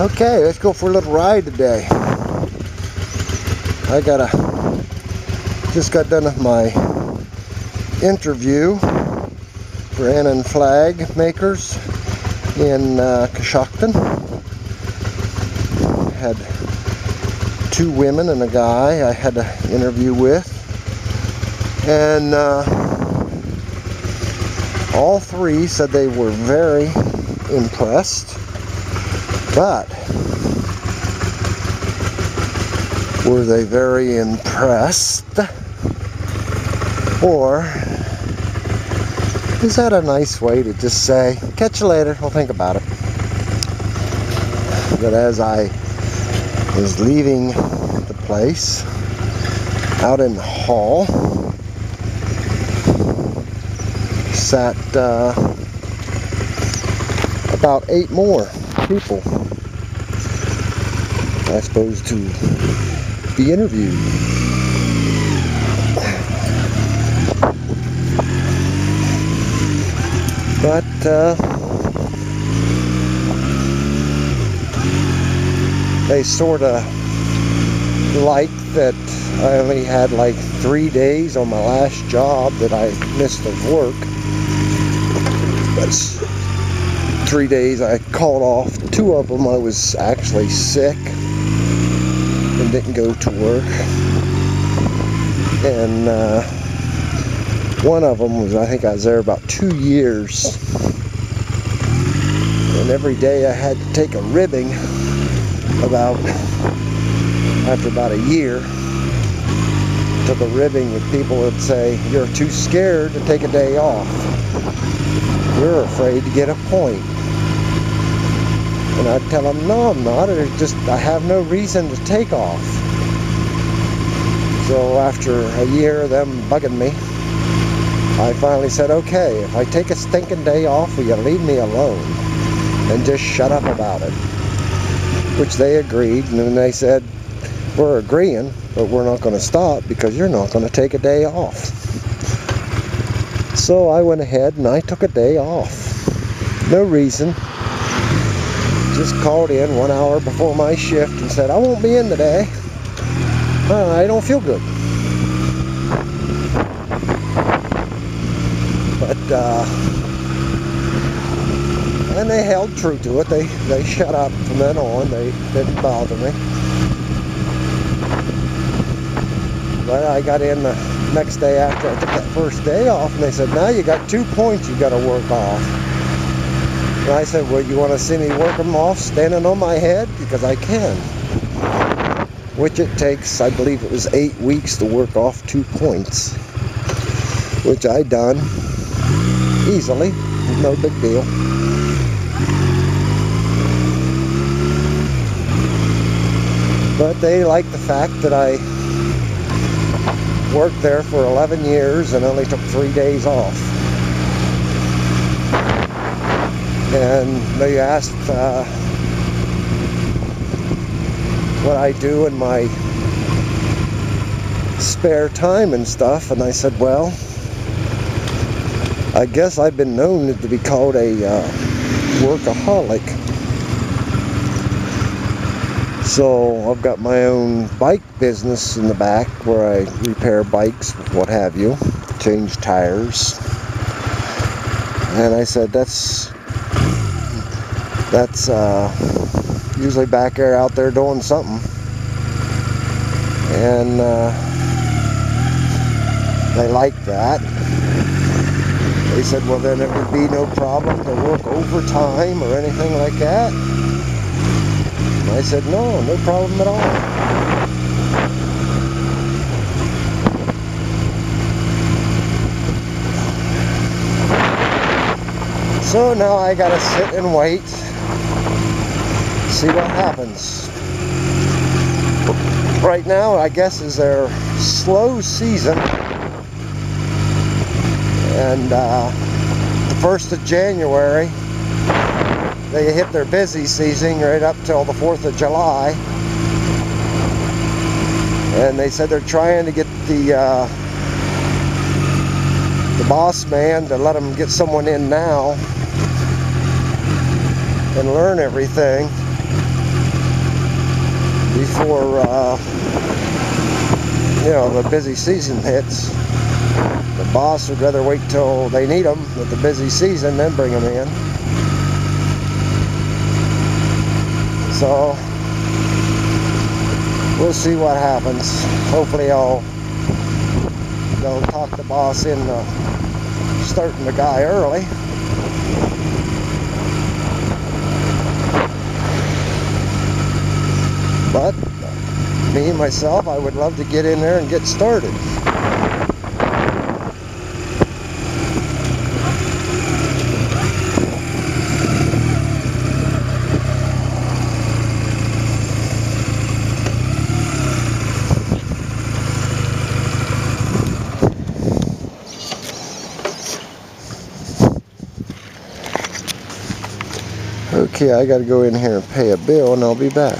Okay, let's go for a little ride today. Just got done with my interview for Nannin flag makers in Coshocton. Had 2 women and a guy I had to interview with, and all 3 said they were very impressed. But were they very impressed? Or is that a nice way to just say, catch you later, I'll think about it? But as I was leaving the place, out in the hall, sat about 8 more people, I suppose, to be interviewed. But they sort of liked that I only had like 3 days on my last job that I missed of work. That's 3 days I called off. 2 of them I was actually sick and didn't go to work, and one of them was, I think I was there about 2 years, and every day I had to take a ribbing. After about a year, took a ribbing with people that say, you're too scared to take a day off, you're afraid to get a point. And I'd tell them, no, I'm not. It's just I have no reason to take off. So after a year of them bugging me, I finally said, okay, if I take a stinking day off, will you leave me alone and just shut up about it? Which they agreed, and then they said, we're agreeing, but we're not going to stop because you're not going to take a day off. So I went ahead and I took a day off. No reason. Just called in 1 hour before my shift and said, I won't be in today. I don't feel good. But, and they held true to it. They shut up from then on. They didn't bother me. But I got in the next day after I took that first day off, and they said, now you got 2 points you got to work off. And I said, well, you want to see me work them off standing on my head? Because I can. Which it takes, I believe it was 8 weeks to work off 2 points. Which I done easily, no big deal. But they like the fact that I worked there for 11 years and only took 3 days off. And they asked what I do in my spare time and stuff, and I said, well, I guess I've been known to be called a workaholic. So I've got my own bike business in the back where I repair bikes, what have you, change tires. And I said, that's usually back there out there doing something. And they liked that. They said, well, then it would be no problem to work overtime or anything like that. And I said, no problem at all. So now I gotta sit and wait, see what happens. Right now, I guess, is their slow season, and the 1st of January they hit their busy season right up till the 4th of July, and they said they're trying to get the boss man to let them get someone in now and learn everything before the busy season hits. The boss would rather wait till they need them with the busy season, then bring them in. So we'll see what happens. Hopefully they'll talk the boss into starting the guy early. But me, myself, I would love to get in there and get started. Okay, I gotta go in here and pay a bill and I'll be back.